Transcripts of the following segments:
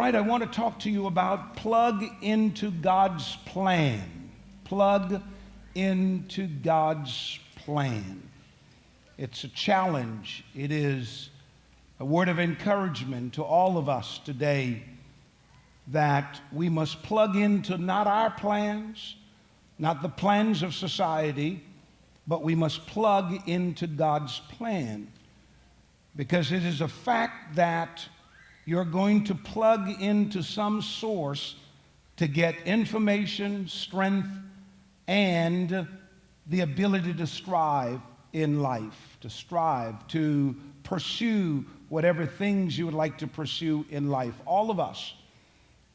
Tonight I want to talk to you about plug into God's plan. Plug into God's plan. It's a challenge. It is a word of encouragement to all of us today that we must plug into not our plans, not the plans of society, but we must plug into God's plan. Because it is a fact that you're going to plug into some source to get information, strength, and the ability to strive in life, to pursue whatever things you would like to pursue in life. All of us,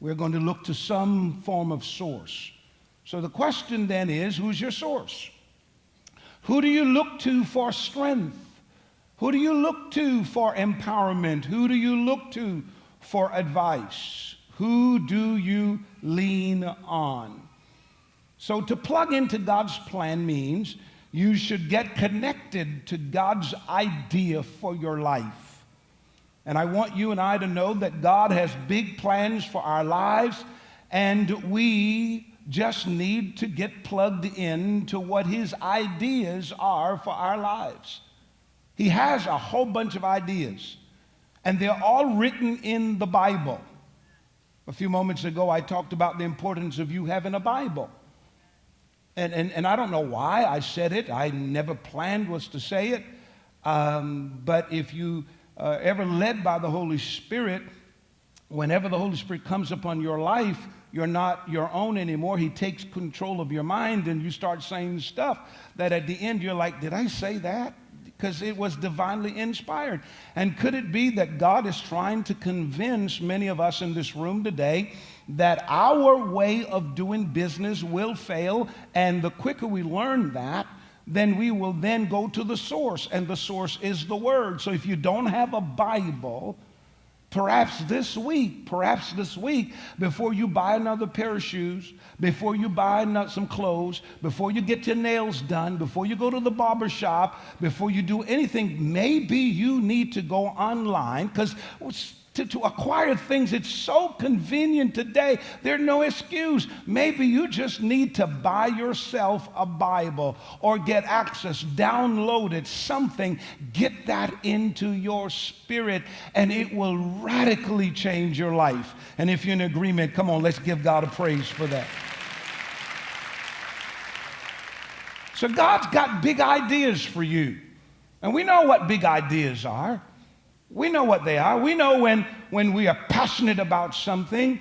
we're going to look to some form of source. So the question then is, who's your source? Who do you look to for strength? Who do you look to for empowerment? Who do you look to for advice? Who do you lean on? So to plug into God's plan means you should get connected to God's idea for your life. And I want you and I to know that God has big plans for our lives, and we just need to get plugged in to what His ideas are for our lives. He has a whole bunch of ideas, and they're all written in the Bible. A few moments ago, I talked about the importance of you having a Bible. And I don't know why I said it. I never planned was to say it. But if you are ever led by the Holy Spirit, whenever the Holy Spirit comes upon your life, you're not your own anymore. He takes control of your mind, and you start saying stuff that at the end you're like, did I say that? Because it was divinely inspired. And could it be that God is trying to convince many of us in this room today that our way of doing business will fail, and the quicker we learn that, then we will then go to the source, and the source is the Word. So if you don't have a Bible, perhaps this week, before you buy another pair of shoes, before you buy some clothes, before you get your nails done, before you go to the barber shop, before you do anything, maybe you need to go online, because to acquire things, it's so convenient today. There's no excuse. Maybe you just need to buy yourself a Bible or get access, download it, something, get that into your spirit, and it will radically change your life. And if you're in agreement, come on, let's give God a praise for that. So God's got big ideas for you. And we know what big ideas are. We know what they are. We know when we are passionate about something.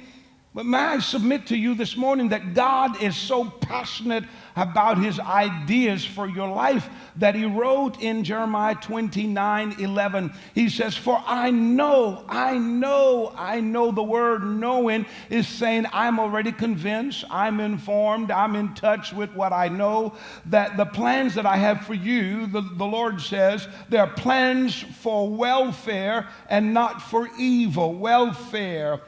But may I submit to you this morning that God is so passionate about His ideas for your life that He wrote in Jeremiah 29:11. He says, for I know, the word knowing is saying I'm already convinced, I'm informed, I'm in touch with what I know, that the plans that I have for you, the Lord says, they're plans for welfare and not for evil. Welfare.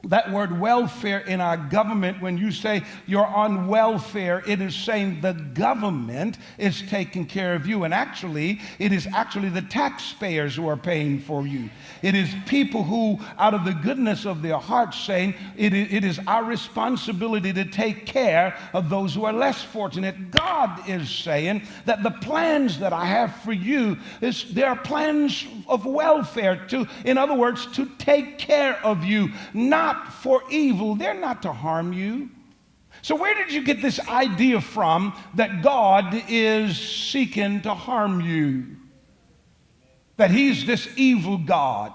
That word welfare in our government, when you say you're on welfare, it is saying the government is taking care of you. And actually, it is actually the taxpayers who are paying for you. It is people who, out of the goodness of their hearts, saying it is our responsibility to take care of those who are less fortunate. God is saying that the plans that I have for you, they're plans of welfare, in other words, to take care of you, not for evil. They're not to harm you. So where did you get this idea from that God is seeking to harm you? That He's this evil God?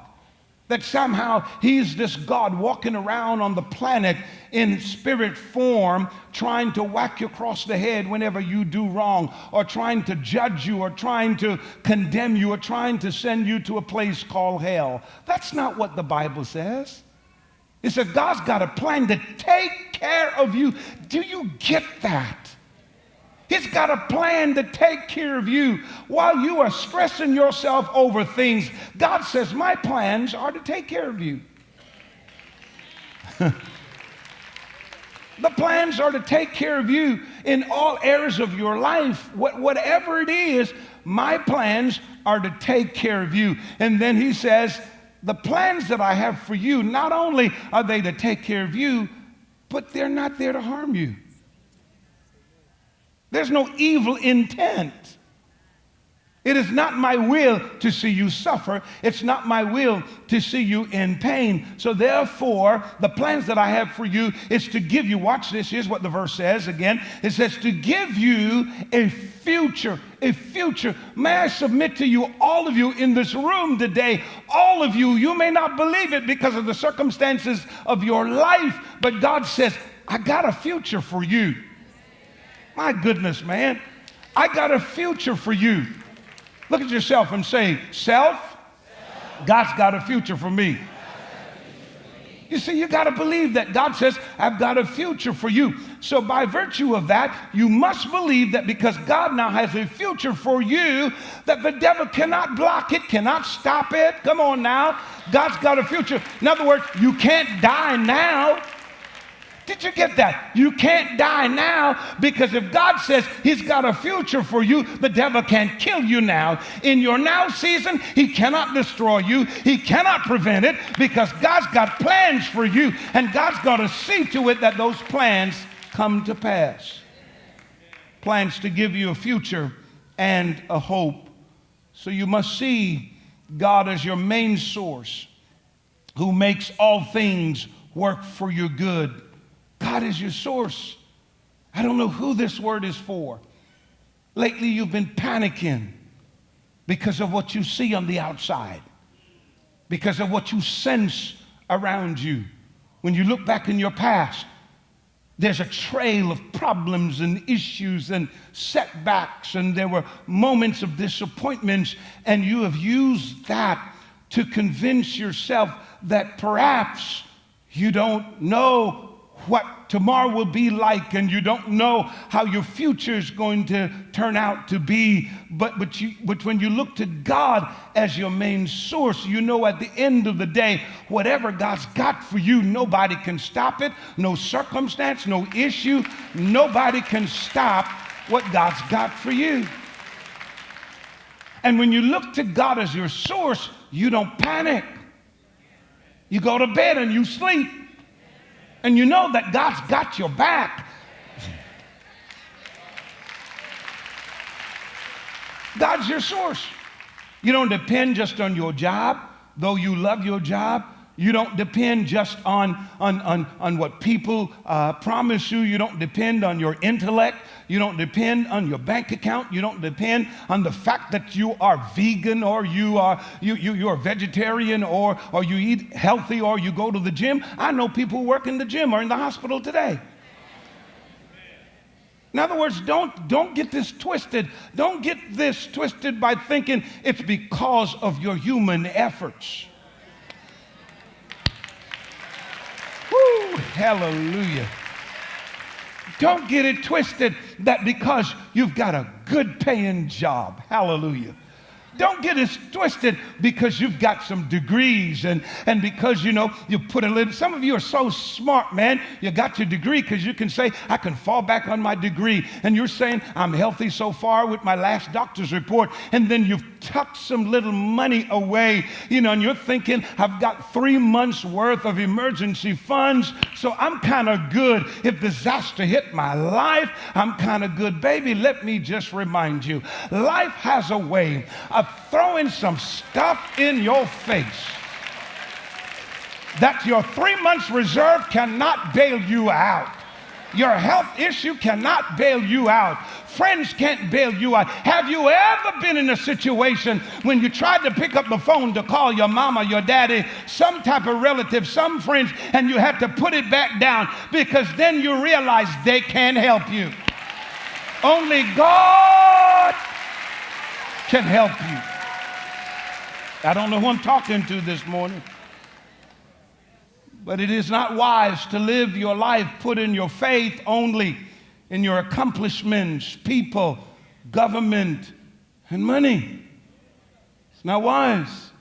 That somehow He's this God walking around on the planet in spirit form, trying to whack you across the head whenever you do wrong, or trying to judge you, or trying to condemn you, or trying to send you to a place called hell? That's not what the Bible says. It says God's got a plan to take care of you. Do you get that? He's got a plan to take care of you while you are stressing yourself over things. God says, my plans are to take care of you. The plans are to take care of you in all areas of your life. Whatever it is, my plans are to take care of you. And then He says, the plans that I have for you, not only are they to take care of you, but they're not there to harm you. There's no evil intent. It is not my will to see you suffer. It's not my will to see you in pain. So therefore, the plans that I have for you is to give you, watch this, here's what the verse says again. It says to give you a future, a future. May I submit to you, all of you in this room today, all of you, you may not believe it because of the circumstances of your life, but God says, I got a future for you. My goodness, man. I got a future for you. Look at yourself and say, self, God's got a future for me. You see, you got to believe that. God says, I've got a future for you. So by virtue of that, you must believe that because God now has a future for you, that the devil cannot block it, cannot stop it. Come on now. God's got a future. In other words, you can't die now. Did you get that? You can't die now, because if God says he's got a future for you, the devil can't kill you now. In your now season, he cannot destroy you. He cannot prevent it, because God's got plans for you, and God's got to see to it that those plans come to pass. Plans to give you a future and a hope. So you must see God as your main source, who makes all things work for your good. God is your source. I don't know who this word is for. Lately, you've been panicking because of what you see on the outside, because of what you sense around you. When you look back in your past, there's a trail of problems and issues and setbacks, and there were moments of disappointments, and you have used that to convince yourself that perhaps you don't know what tomorrow will be like, and you don't know how your future is going to turn out to be. But when you look to God as your main source, you know at the end of the day, whatever God's got for you, nobody can stop it. No circumstance, no issue. Nobody can stop what God's got for you. And when you look to God as your source, you don't panic. You go to bed and you sleep. And you know that God's got your back. God's your source. You don't depend just on your job, though you love your job. You don't depend just on what people promise you. You don't depend on your intellect. You don't depend on your bank account. You don't depend on the fact that you are vegan, or you're vegetarian, or you eat healthy, or you go to the gym. I know people who work in the gym or in the hospital today. In other words, don't get this twisted. Don't get this twisted by thinking it's because of your human efforts. Woo, hallelujah. Don't get it twisted that because you've got a good paying job. Hallelujah. Don't get it twisted because you've got some degrees and because, you put a little. Some of you are so smart, man. You got your degree because you can say, I can fall back on my degree. And you're saying, I'm healthy so far with my last doctor's report. And then you've tucked some little money away, and you're thinking, I've got 3 months worth of emergency funds, so I'm kind of good. If disaster hit my life, I'm kind of good. Baby, let me just remind you, life has a way of throwing some stuff in your face that your 3 months reserve cannot bail you out. Your health issue cannot bail you out. Friends can't bail you out. Have you ever been in a situation when you tried to pick up the phone to call your mama, your daddy, some type of relative, some friends, and you had to put it back down because then you realize they can't help you? Only God can help you. I don't know who I'm talking to this morning. But it is not wise to live your life putting your faith only in your accomplishments, people, government, and money. It's not wise.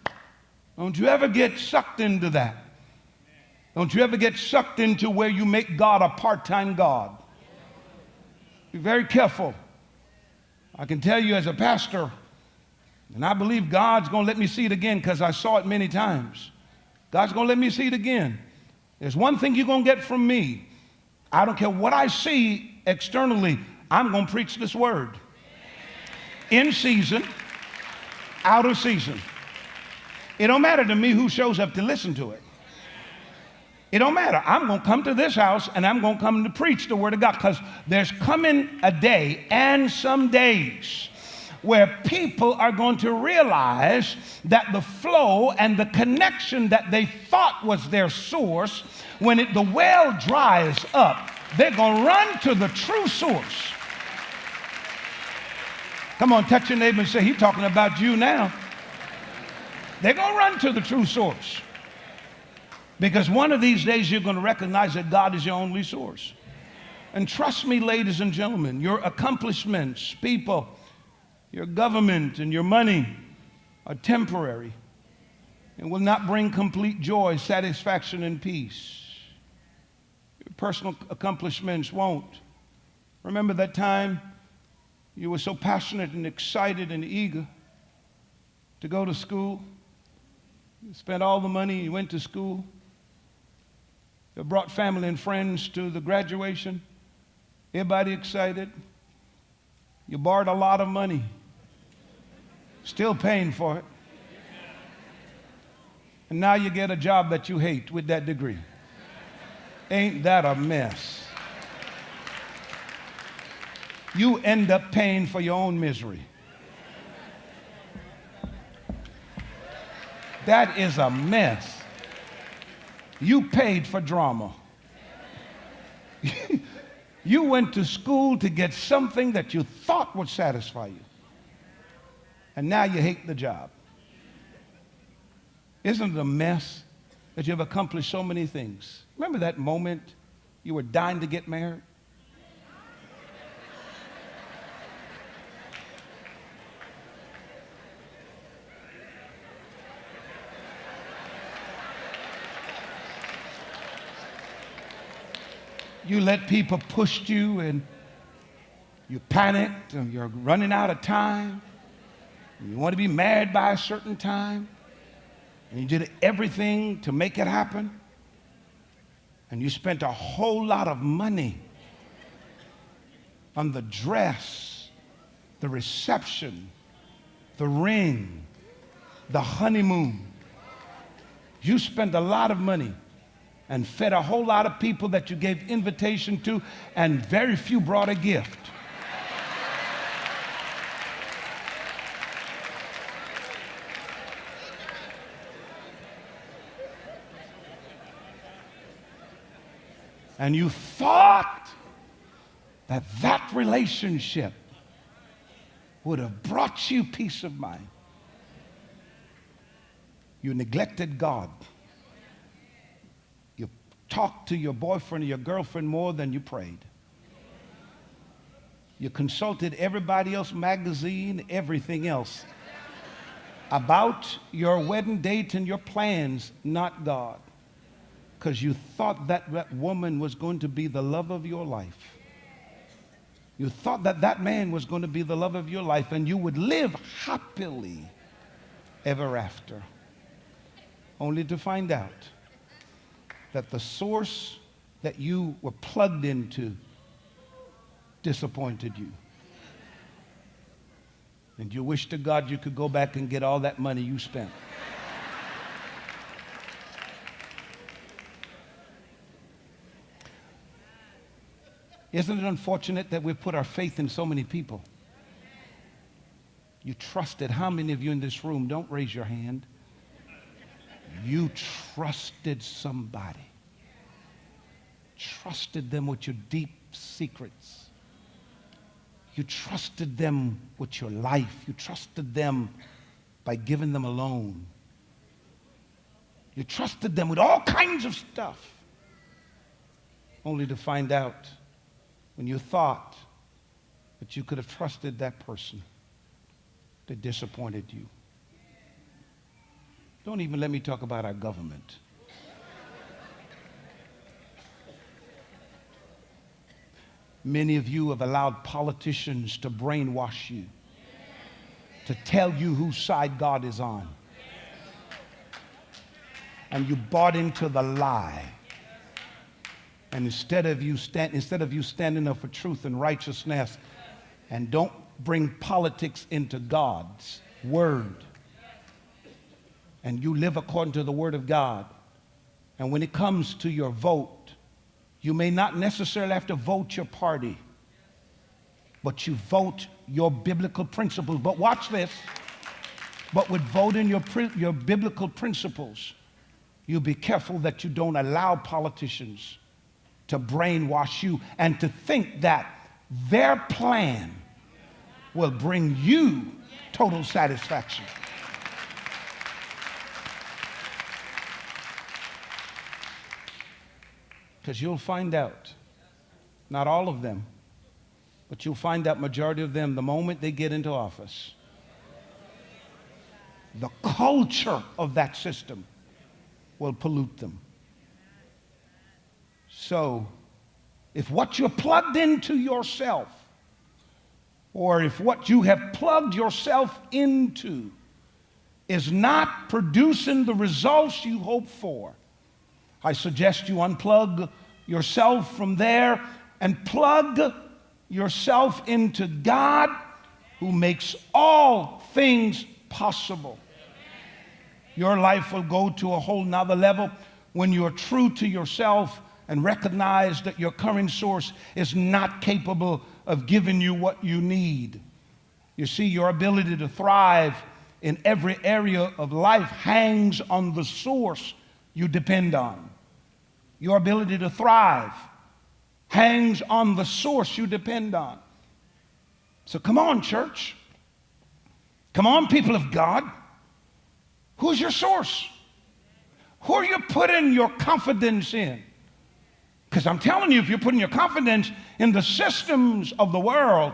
Don't you ever get sucked into that. Don't you ever get sucked into where you make God a part-time God. Be very careful. I can tell you as a pastor, and I believe God's going to let me see it again because I saw it many times. God's going to let me see it again. There's one thing you're going to get from me. I don't care what I see externally. I'm going to preach this word. In season, out of season. It don't matter to me who shows up to listen to it. It don't matter. I'm going to come to this house and I'm going to come to preach the word of God, because there's coming a day and some days where people are going to realize that the flow and the connection that they thought was their source, when the well dries up, they're going to run to the true source. Come on, touch your neighbor and say, he's talking about you now. They're going to run to the true source. Because one of these days you're going to recognize that God is your only source. And trust me, ladies and gentlemen, your accomplishments, people, your government and your money are temporary and will not bring complete joy, satisfaction, and peace. Your personal accomplishments won't. Remember that time you were so passionate and excited and eager to go to school? You spent all the money, you went to school. You brought family and friends to the graduation. Everybody excited. You borrowed a lot of money. Still paying for it. And now you get a job that you hate with that degree. Ain't that a mess? You end up paying for your own misery. That is a mess. You paid for drama. You went to school to get something that you thought would satisfy you. And now you hate the job. Isn't it a mess that you've accomplished so many things? Remember that moment you were dying to get married? You let people push you and you panicked and you're running out of time. You want to be married by a certain time. And you did everything to make it happen. And you spent a whole lot of money on the dress, the reception, the ring, the honeymoon. You spent a lot of money and fed a whole lot of people that you gave invitation to, and very few brought a gift. And you thought that that relationship would have brought you peace of mind. You neglected God. You talked to your boyfriend or your girlfriend more than you prayed. You consulted everybody else, magazine, everything else about your wedding date and your plans, not God. Because you thought that that woman was going to be the love of your life. You thought that that man was going to be the love of your life, and you would live happily ever after. Only to find out that the source that you were plugged into disappointed you. And you wish to God you could go back and get all that money you spent. Isn't it unfortunate that we put our faith in so many people? You trusted, how many of you in this room, don't raise your hand, you trusted somebody. Trusted them with your deep secrets. You trusted them with your life. You trusted them by giving them a loan. You trusted them with all kinds of stuff, only to find out when you thought that you could have trusted that person, they disappointed you. Don't even let me talk about our government. Many of you have allowed politicians to brainwash you, to tell you whose side God is on. and you bought into the lie. And instead of you standing up for truth and righteousness, and don't bring politics into God's word, and you live according to the word of God, and when it comes to your vote, you may not necessarily have to vote your party, but you vote your biblical principles. But watch this. But with voting your biblical principles, you be careful that you don't allow politicians to brainwash you and to think that their plan will bring you total satisfaction. Because you'll find out, not all of them, but you'll find out majority of them, the moment they get into office, the culture of that system will pollute them. So, if what you're plugged into yourself, or if what you have plugged yourself into is not producing the results you hope for, I suggest you unplug yourself from there and plug yourself into God, who makes all things possible. Your life will go to a whole nother level when you're true to yourself and recognize that your current source is not capable of giving you what you need. You see, your ability to thrive in every area of life hangs on the source you depend on. Your ability to thrive hangs on the source you depend on. So come on, church. Come on, people of God. Who's your source? Who are you putting your confidence in? Because I'm telling you, if you're putting your confidence in the systems of the world,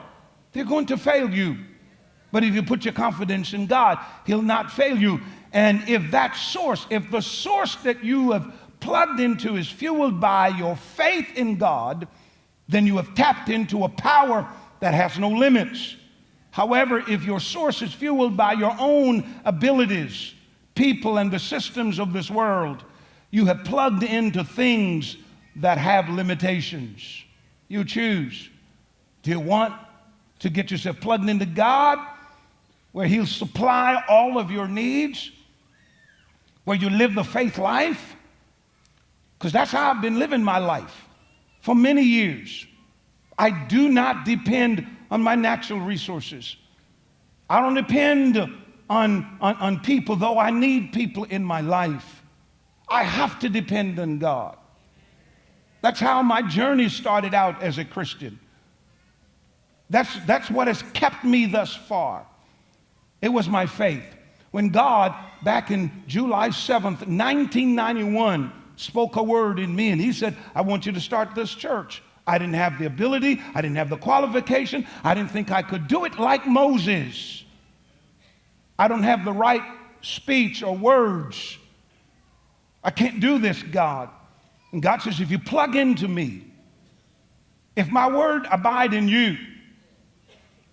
they're going to fail you. But if you put your confidence in God, He'll not fail you. And if that source, if the source that you have plugged into is fueled by your faith in God, then you have tapped into a power that has no limits. However, if your source is fueled by your own abilities, people, and the systems of this world, you have plugged into things that have limitations. You choose. Do you want to get yourself plugged into God, where He'll supply all of your needs, where you live the faith life? Because that's how I've been living my life for many years. I do not depend on my natural resources. I don't depend on people, though I need people in my life. I have to depend on God. That's how my journey started out as a Christian. That's what has kept me thus far. It was my faith. When God, back in July 7th, 1991, spoke a word in me, and He said, I want you to start this church. I didn't have the ability. I didn't have the qualification. I didn't think I could do it like Moses. I don't have the right speech or words. I can't do this, God. And God says, if you plug into me, if my word abide in you,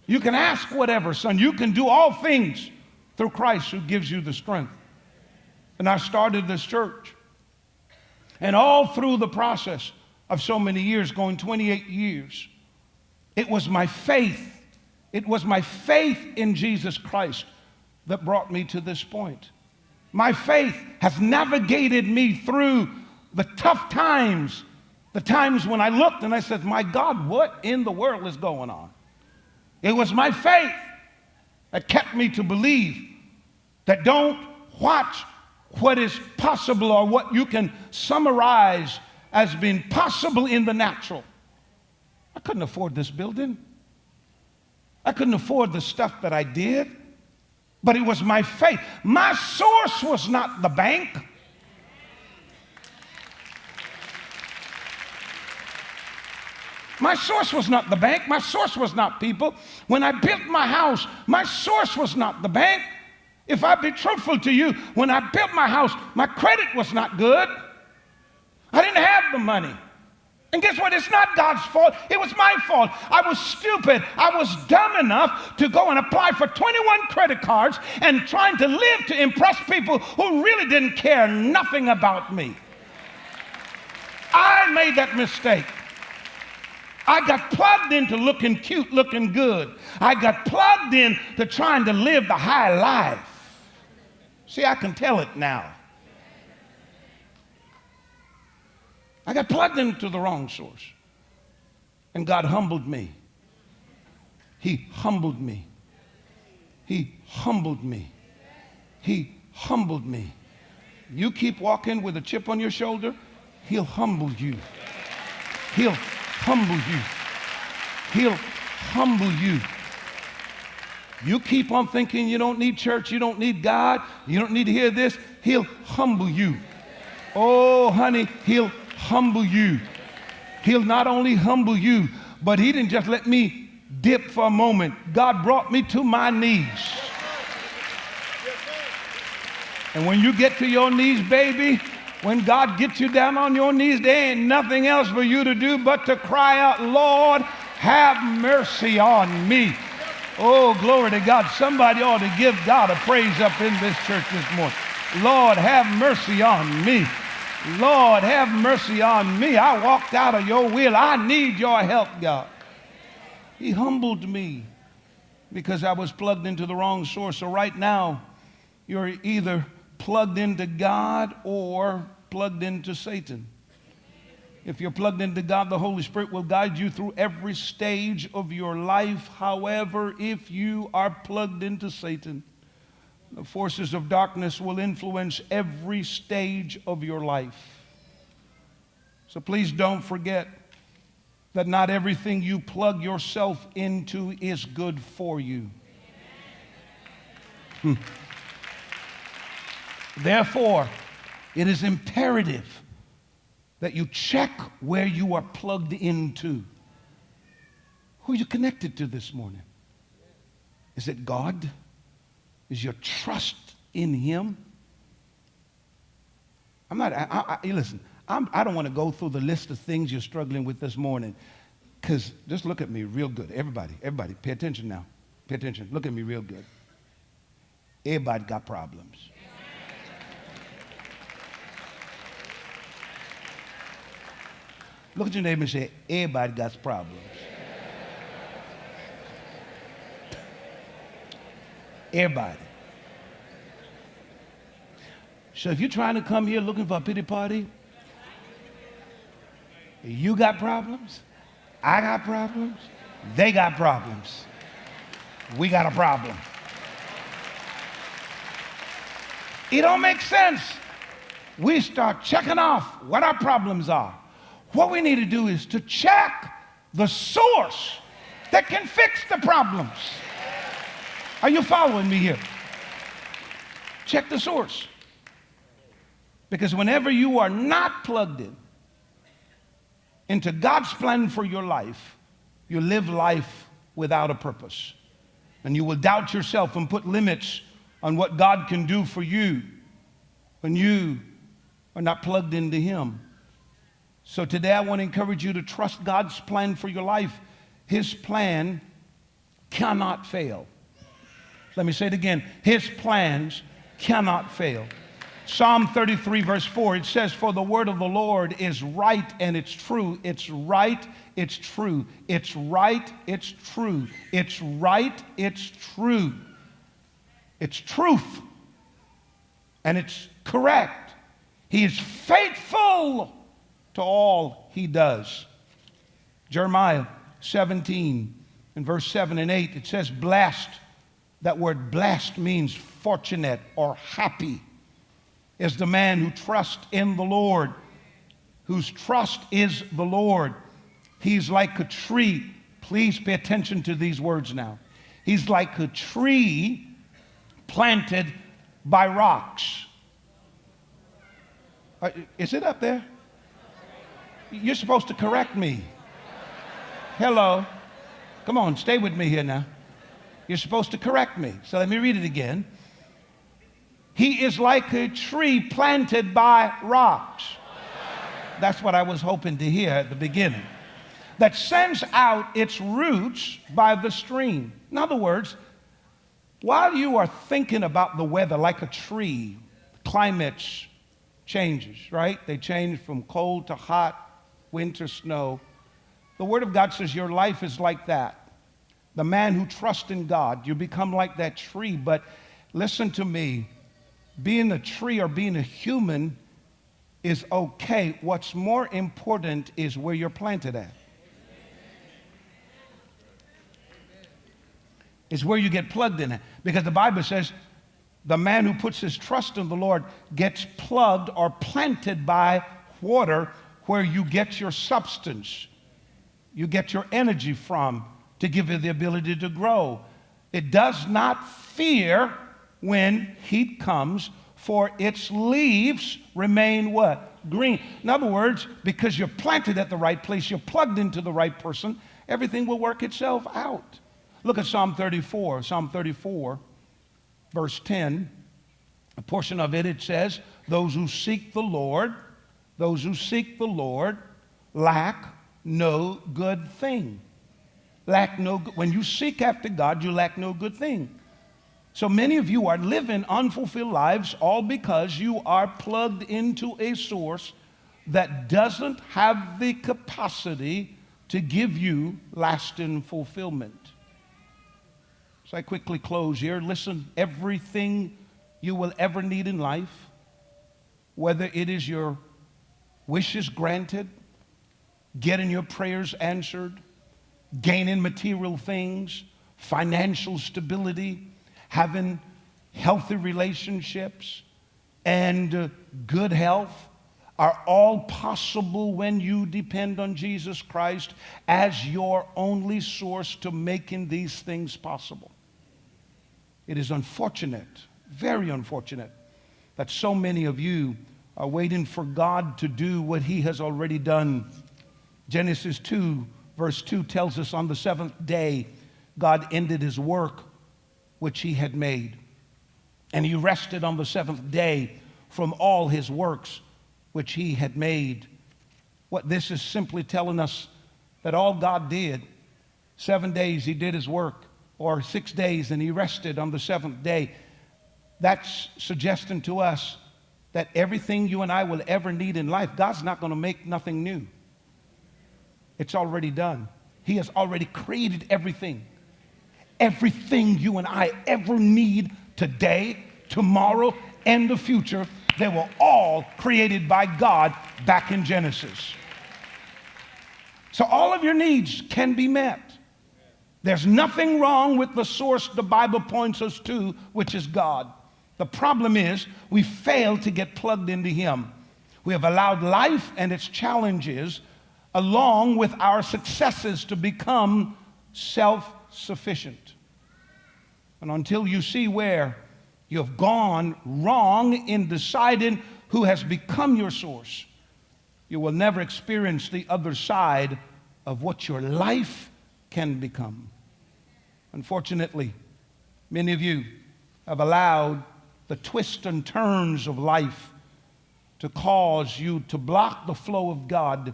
you can ask whatever, son. You can do all things through Christ who gives you the strength. And I started this church. And all through the process of so many years, going 28 years, it was my faith. It was my faith in Jesus Christ that brought me to this point. My faith has navigated me through the tough times, the times when I looked and I said, my God, what in the world is going on? It was my faith that kept me to believe that don't watch what is possible or what you can summarize as being possible in the natural. I couldn't afford this building. I couldn't afford the stuff that I did. But it was my faith. My source was not the bank. My source was not the bank. My source was not people. When I built my house, my source was not the bank. If I be truthful to you, when I built my house, my credit was not good. I didn't have the money. And guess what? It's not God's fault. It was my fault. I was stupid. I was dumb enough to go and apply for 21 credit cards and trying to live to impress people who really didn't care nothing about me. I made that mistake. I got plugged into looking cute, looking good. I got plugged into trying to live the high life. See, I can tell it now. I got plugged into the wrong source. And God humbled me. He humbled me. He humbled me. He humbled me. You keep walking with a chip on your shoulder, He'll humble you. He'll humble you. He'll humble you. You keep on thinking you don't need church, you don't need God, you don't need to hear this, He'll humble you. Oh, honey, He'll humble you. He'll not only humble you, but He didn't just let me dip for a moment. God brought me to my knees. And when you get to your knees, baby, when God gets you down on your knees, there ain't nothing else for you to do but to cry out, Lord, have mercy on me. Oh, glory to God. Somebody ought to give God a praise up in this church this morning. Lord, have mercy on me. Lord, have mercy on me. I walked out of your will. I need your help, God. He humbled me because I was plugged into the wrong source. So right now, you're either plugged into God or plugged into Satan. If you're plugged into God, the Holy Spirit will guide you through every stage of your life. However, if you are plugged into Satan, the forces of darkness will influence every stage of your life. So please don't forget that not everything you plug yourself into is good for you. Therefore, it is imperative that you check where you are plugged into. Who are you connected to this morning? Is it God? Is your trust in Him? Listen, I don't want to go through the list of things you're struggling with this morning, because just look at me real good. Everybody, pay attention now. Pay attention. Look at me real good. Everybody got problems. Look at your neighbor and say, everybody got problems. Everybody. So if you're trying to come here looking for a pity party, you got problems, I got problems, they got problems, we got a problem. It don't make sense. We start checking off what our problems are. What we need to do is to check the source that can fix the problems. Are you following me here? Check the source. Because whenever you are not plugged into God's plan for your life, you live life without a purpose. And you will doubt yourself and put limits on what God can do for you when you are not plugged into Him. So today I want to encourage you to trust God's plan for your life. His plan cannot fail. Let me say it again. His plans cannot fail. Psalm 33 verse 4, it says, for the word of the Lord is right and it's true. It's right, it's true. It's right, it's true. It's right, it's true. It's truth. And it's correct. He is faithful to all He does. Jeremiah 17 and verse 7 and 8, it says blessed. That word blessed means fortunate or happy. Is the man who trusts in the Lord, whose trust is the Lord. He's like a tree. Please pay attention to these words now. He's like a tree planted by rocks. Is it up there? You're supposed to correct me. Hello. Come on, stay with me here now. You're supposed to correct me. So let me read it again. He is like a tree planted by rocks. That's what I was hoping to hear at the beginning. That sends out its roots by the stream. In other words, while you are thinking about the weather like a tree, climates changes, right? They change from cold to hot, winter, snow. The Word of God says your life is like that. The man who trusts in God, you become like that tree. But listen to me, being a tree or being a human is okay. What's more important is where you're planted at. Is where you get plugged in it. Because the Bible says the man who puts his trust in the Lord gets plugged or planted by water where you get your substance. You get your energy from to give you the ability to grow. It does not fear when heat comes, for its leaves remain what? Green. In other words, because you're planted at the right place, you're plugged into the right person, everything will work itself out. Look at Psalm 34. Psalm 34, verse 10. A portion of it, it says, those who seek the Lord lack no good thing. When you seek after God, you lack no good thing. So many of you are living unfulfilled lives all because you are plugged into a source that doesn't have the capacity to give you lasting fulfillment. So I quickly close here. Listen, everything you will ever need in life, whether it is your wishes granted, getting your prayers answered, gaining material things, financial stability, having healthy relationships, and good health, are all possible when you depend on Jesus Christ as your only source to making these things possible. It is unfortunate, very unfortunate, that so many of you are waiting for God to do what he has already done. Genesis 2, verse 2 tells us on the seventh day, God ended his work which he had made. And he rested on the seventh day from all his works which he had made. What this is simply telling us that all God did, 7 days he did his work, or 6 days and he rested on the seventh day. That's suggesting to us that everything you and I will ever need in life, God's not going to make nothing new. It's already done. He has already created everything. Everything you and I ever need today, tomorrow, and the future, they were all created by God back in Genesis. So all of your needs can be met. There's nothing wrong with the source the Bible points us to, which is God. The problem is we fail to get plugged into him. We have allowed life and its challenges along with our successes to become self-sufficient. And until you see where you've gone wrong in deciding who has become your source, you will never experience the other side of what your life can become. Unfortunately, many of you have allowed the twists and turns of life to cause you to block the flow of God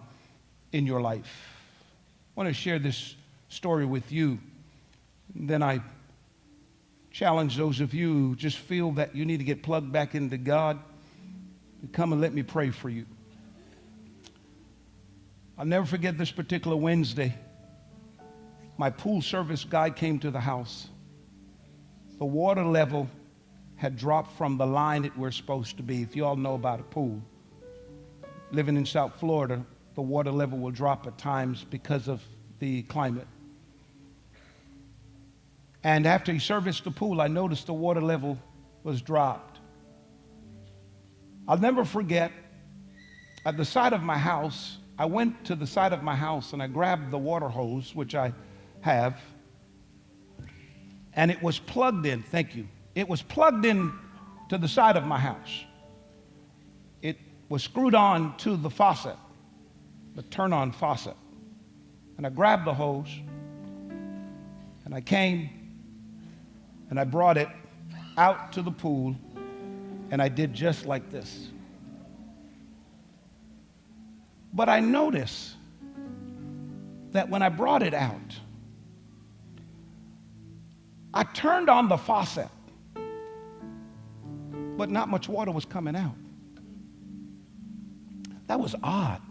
in your life. I want to share this story with you. And then I challenge those of you who just feel that you need to get plugged back into God to come and let me pray for you. I'll never forget this particular Wednesday. My pool service guy came to the house. The water level had dropped from the line it was supposed to be. If you all know about a pool, living in South Florida, the water level will drop at times because of the climate. And after he serviced the pool, I noticed the water level was dropped. I'll never forget, at the side of my house, I went to the side of my house and I grabbed the water hose, which I have, and it was plugged in. Thank you. It was plugged in to the side of my house. It was screwed on to the faucet, the turn-on faucet. And I grabbed the hose, and I came, and I brought it out to the pool, and I did just like this. But I noticed that when I brought it out, I turned on the faucet, but not much water was coming out. That was odd.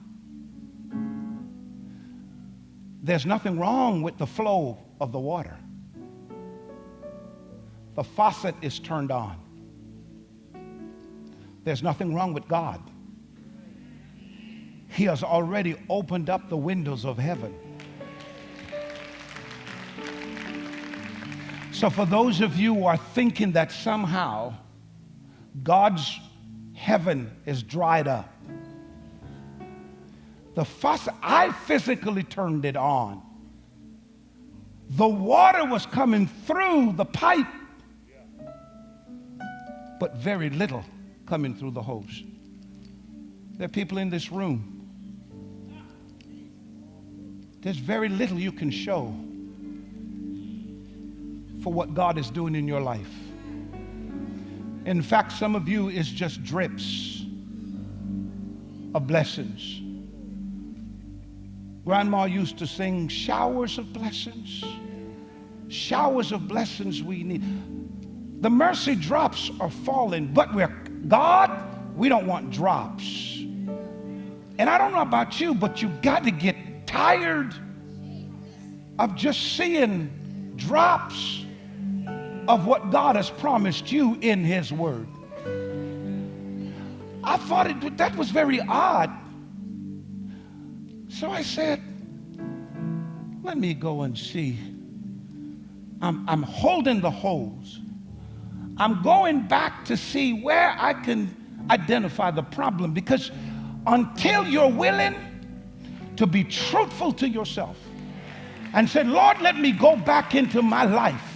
There's nothing wrong with the flow of the water. The faucet is turned on. There's nothing wrong with God. He has already opened up the windows of heaven. So for those of you who are thinking that somehow God's heaven is dried up, the faucet, I physically turned it on. The water was coming through the pipe, but very little coming through the hose. There are people in this room. There's very little you can show for what God is doing in your life. In fact, some of you is just drips of blessings. Grandma used to sing showers of blessings. Showers of blessings we need. The mercy drops are falling, but God, we don't want drops. And I don't know about you, but you got to get tired of just seeing drops of what God has promised you in His Word. I thought that was very odd. So I said, let me go and see. I'm holding the hose. I'm going back to see where I can identify the problem, because until you're willing to be truthful to yourself and say, Lord, let me go back into my life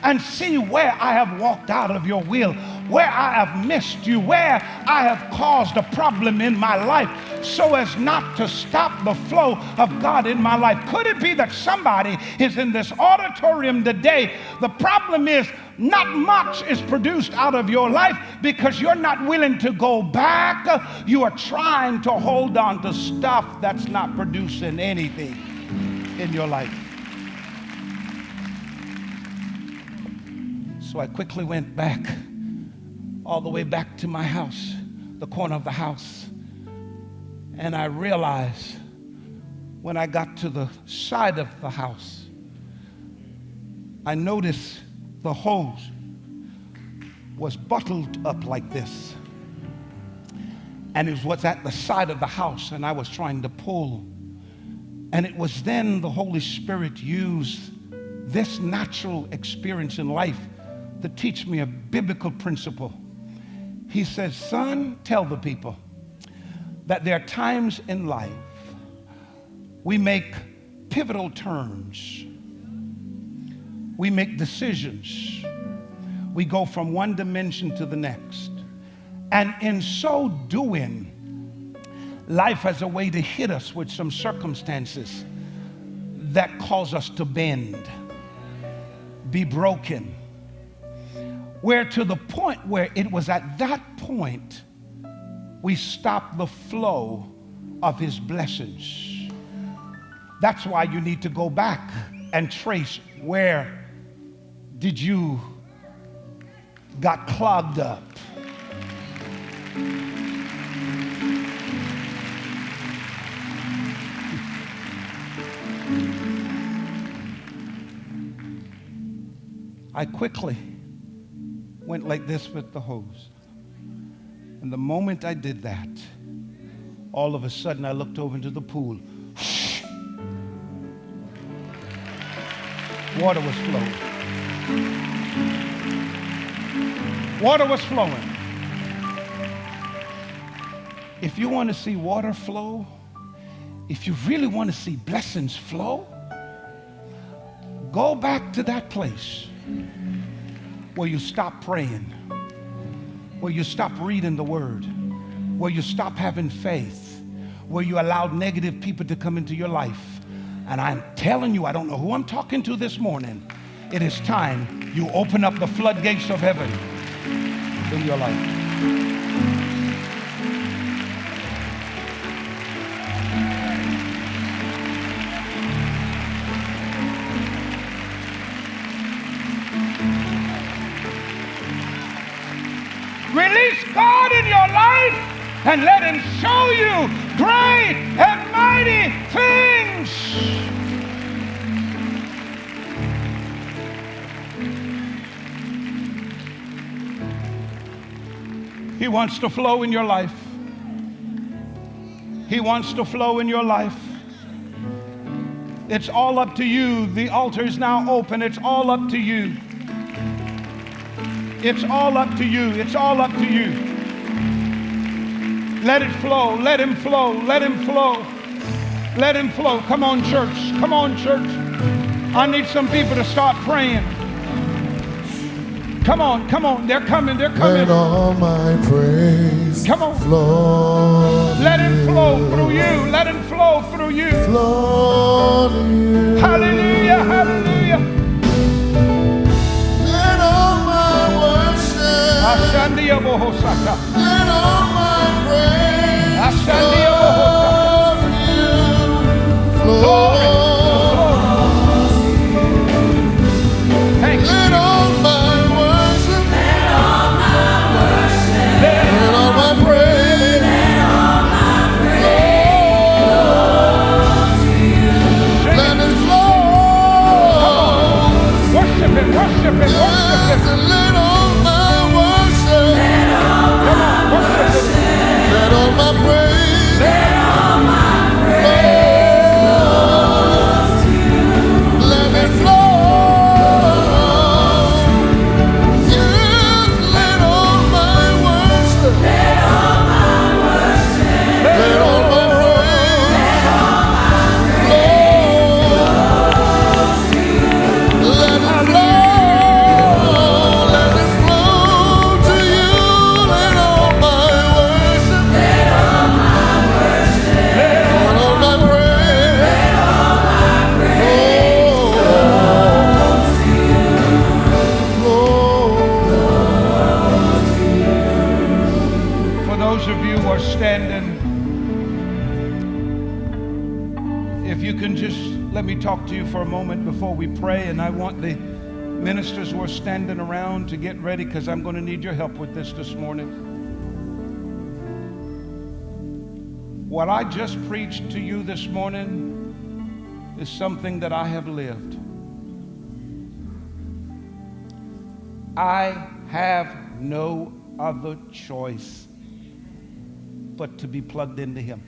and see where I have walked out of your will, where I have missed you, where I have caused a problem in my life so as not to stop the flow of God in my life. Could it be that somebody is in this auditorium today? The problem is not much is produced out of your life because you're not willing to go back. You are trying to hold on to stuff that's not producing anything in your life. So I quickly went back, all the way back to my house, the corner of the house. And I realized when I got to the side of the house, I noticed the hose was bottled up like this. And it was at the side of the house, and I was trying to pull. And it was then the Holy Spirit used this natural experience in life to teach me a biblical principle. He says, son, tell the people that there are times in life we make pivotal turns. We make decisions. We go from one dimension to the next. And in so doing, life has a way to hit us with some circumstances that cause us to bend, be broken. Where to the point where it was at that point we stopped the flow of His blessings. That's why you need to go back and trace where did you got clogged up. I quickly went like this with the hose. And the moment I did that, all of a sudden I looked over into the pool. Water was flowing. Water was flowing. If you want to see water flow, if you really want to see blessings flow, go back to that place where you stop praying, where you stop reading the Word, where you stop having faith, where you allowed negative people to come into your life. And I'm telling you, I don't know who I'm talking to this morning. It is time you open up the floodgates of heaven in your life. and let him show you great and mighty things. He wants to flow in your life. He wants to flow in your life. It's all up to you. The altar is now open. It's all up to you. It's all up to you. It's all up to you. Let it flow. Let him flow. Let him flow. Let him flow. Come on, church. Come on, church. I need some people to start praying. Come on, come on. They're coming. They're coming. Let all my praise come on. Flow. Let him flow through you. Let him flow through you. Flow to you. Hallelujah. Hallelujah. Let all my worship. Let all my praise flow to you. Flow. Thanks. Let all my worship. Let all my worship. Let all my praise. Let all my praise flow to you. Let it flow. Worship him, worship him, worship Yes, him. and let all my worship. Let all my Worship him. Let all my praise. Let all my praise flow to you. Let it flow. Yes, let all my worship. Let all my worship. Let all my praise. Let all my praise flow to you. Let it flow. Let it flow to you. Let all my worship. Let all my worship. Let all my praise. Let all my praise flow to you. For those of you who are standing, if you can just let me talk to you for a moment before we pray, and I want the ministers who are standing around to get ready because I'm going to need your help with this morning. What I just preached to you this morning is something that I have lived. I have no other choice but to be plugged into him.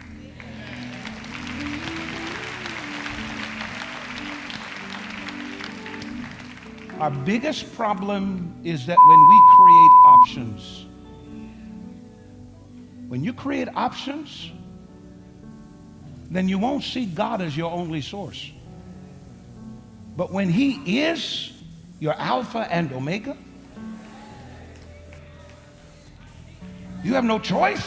Our biggest problem is that when we create options, when you create options, then you won't see God as your only source. But when he is your Alpha and Omega, you have no choice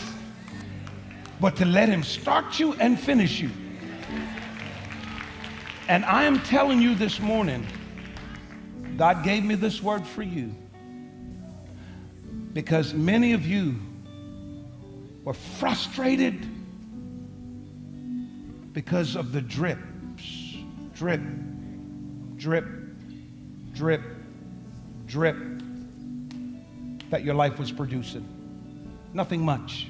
but to let him start you and finish you. And I am telling you this morning, God gave me this word for you because many of you were frustrated because of the drips, drip, drip, drip, drip that your life was producing. Nothing much.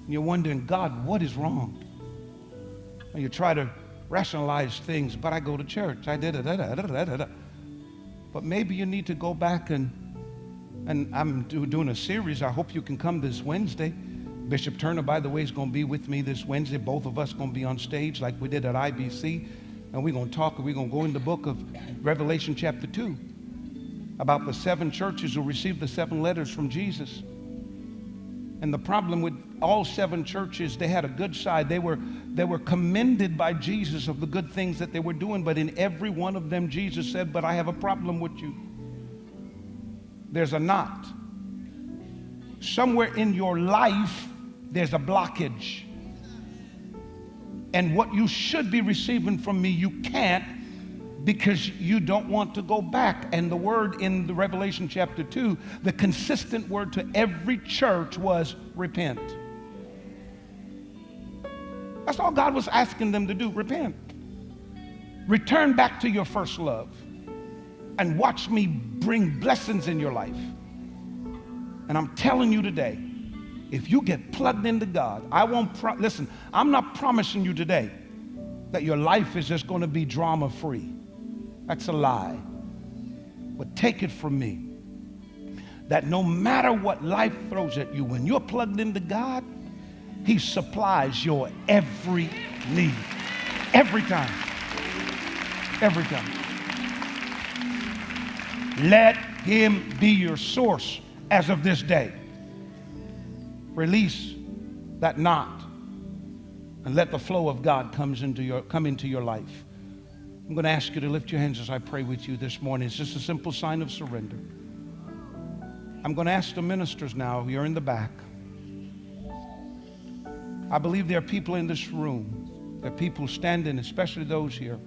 And you're wondering, God, what is wrong? And you try to rationalize things, but I go to church. I did it. But maybe you need to go back and I'm doing a series. I hope you can come this Wednesday. Bishop Turner, by the way, is going to be with me this Wednesday. Both of us going to be on stage like we did at IBC. And we're going to talk, we're going to go in the book of Revelation chapter 2 about the 7 churches who received the 7 letters from Jesus. And the problem with all 7 churches, they had a good side. They were commended by Jesus of the good things that they were doing. But in every one of them, Jesus said, but I have a problem with you. There's a knot. Somewhere in your life, there's a blockage. And what you should be receiving from me, you can't because you don't want to go back. And the word in the Revelation chapter 2, the consistent word to every church was repent. That's all God was asking them to do, repent. Return back to your first love and watch me bring blessings in your life. And I'm telling you today, If you get plugged into God, I won't, listen, I'm not promising you today that your life is just going to be drama free. That's a lie. But take it from me that no matter what life throws at you, when you're plugged into God, He supplies your every need. Every time. Every time. Let Him be your source as of this day. Release that knot and let the flow of God come into your life. I'm going to ask you to lift your hands as I pray with you this morning. It's just a simple sign of surrender. I'm going to ask the ministers now. You're in the back. I believe there are people in this room. There are people standing, especially those here.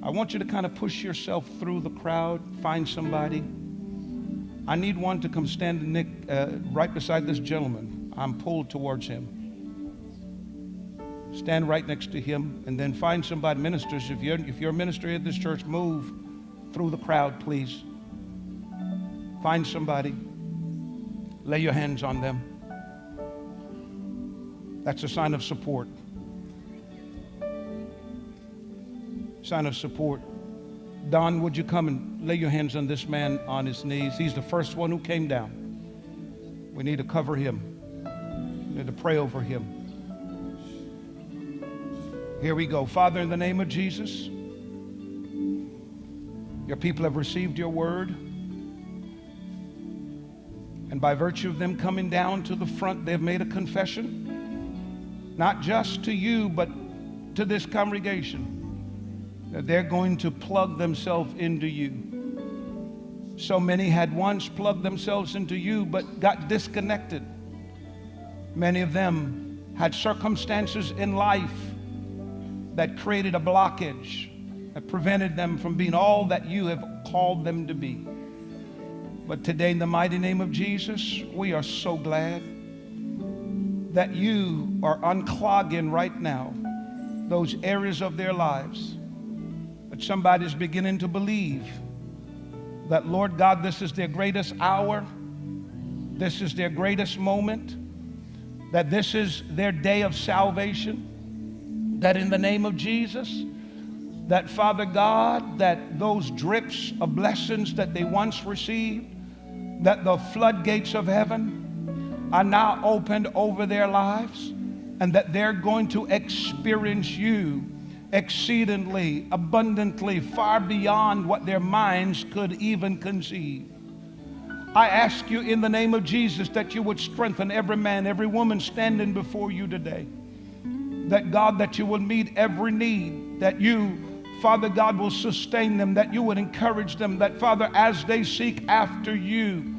I want you to kind of push yourself through the crowd, find somebody. I need one to come stand right beside this gentleman. I'm pulled towards him. Stand right next to him, and then find somebody. Ministers, if you're a minister at this church, move through the crowd, please. Find somebody. Lay your hands on them. That's a sign of support. Sign of support. Don, would you come and lay your hands on this man on his knees? He's the first one who came down. We need to cover him. We need to pray over him. Here we go. Father, in the name of Jesus, your people have received your word. And by virtue of them coming down to the front, they've made a confession, not just to you, but to this congregation, that they're going to plug themselves into you. So many had once plugged themselves into you, but got disconnected. Many of them had circumstances in life that created a blockage, that prevented them from being all that you have called them to be. But today, in the mighty name of Jesus, we are so glad that you are unclogging right now those areas of their lives that somebody's beginning to believe that, Lord God, this is their greatest hour, this is their greatest moment, that this is their day of salvation, that in the name of Jesus, that Father God, that those drips of blessings that they once received, that the floodgates of heaven are now opened over their lives, and that they're going to experience you exceedingly, abundantly, far beyond what their minds could even conceive. I ask you in the name of Jesus that you would strengthen every man, every woman standing before you today. That God, that you would meet every need, that you, Father God, will sustain them, that you would encourage them, that Father, as they seek after you,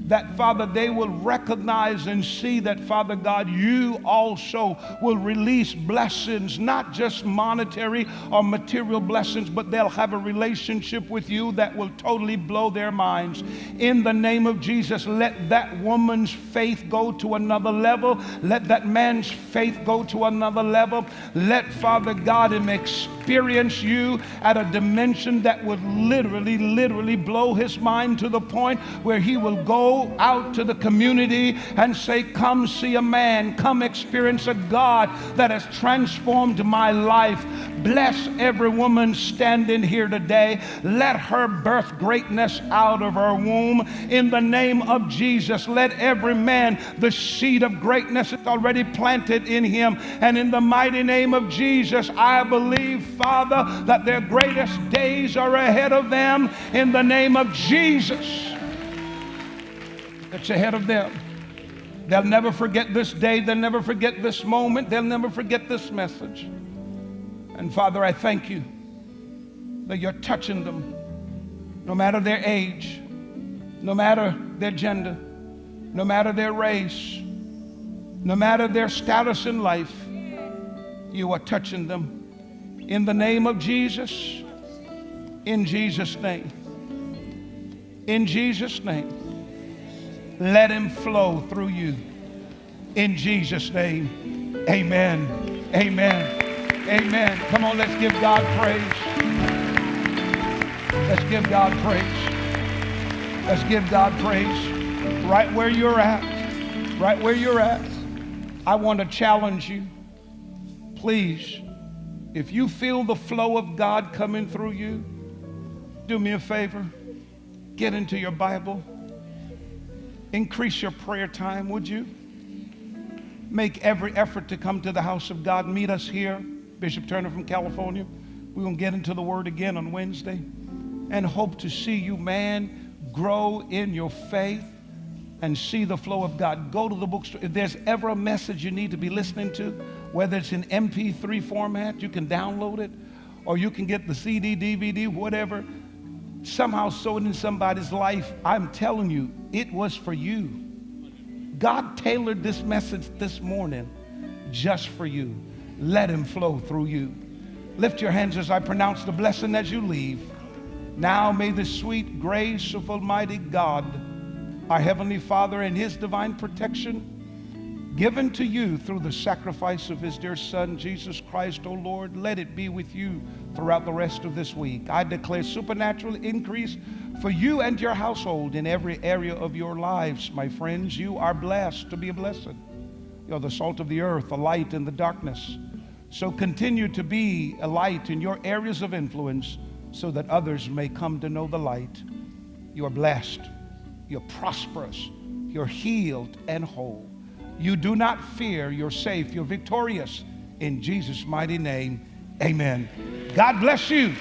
that Father, they will recognize and see that Father God, you also will release blessings, not just monetary or material blessings, but they'll have a relationship with you that will totally blow their minds. In the name of Jesus, let that woman's faith go to another level. Let that man's faith go to another level. Let Father God him experience you at a dimension that would literally blow his mind to the point where he will go out to the community and say, come see a man, come experience a God that has transformed my life. Bless every woman standing here today. Let her birth greatness out of her womb in the name of Jesus. Let every man, the seed of greatness is already planted in him, and in the mighty name of Jesus, I believe, Father, that their greatest days are ahead of them in the name of Jesus. It's ahead of them. They'll never forget this day. They'll never forget this moment. They'll never forget this message. And Father, I thank you that you're touching them, no matter their age, no matter their gender, no matter their race, no matter their status in life. You are touching them. In the name of Jesus, in Jesus' name, in Jesus' name. Let him flow through you. In Jesus' name, amen, amen, amen. Come on, let's give God praise. Let's give God praise. Let's give God praise. Right where you're at, right where you're at. I want to challenge you. Please, if you feel the flow of God coming through you, do me a favor. Get into your Bible. Increase your prayer time, would you? Make every effort to come to the house of God. Meet us here, Bishop Turner from California. We're going to get into the Word again on Wednesday and hope to see you, man, grow in your faith and see the flow of God. Go to the bookstore. If there's ever a message you need to be listening to, whether it's in MP3 format, you can download it, or you can get the CD, DVD, whatever, somehow sow it in somebody's life. I'm telling you, it was for you. God tailored this message this morning just for you. Let him flow through you. Lift your hands as I pronounce the blessing as you leave. Now may the sweet grace of Almighty God, our Heavenly Father, and his divine protection given to you through the sacrifice of his dear Son, Jesus Christ, O Lord, let it be with you throughout the rest of this week. I declare supernatural increase for you and your household in every area of your lives, my friends. You are blessed to be a blessing. You're the salt of the earth, a light in the darkness. So continue to be a light in your areas of influence so that others may come to know the light. You are blessed. You're prosperous. You're healed and whole. You do not fear. You're safe. You're victorious. In Jesus' mighty name, amen. God bless you.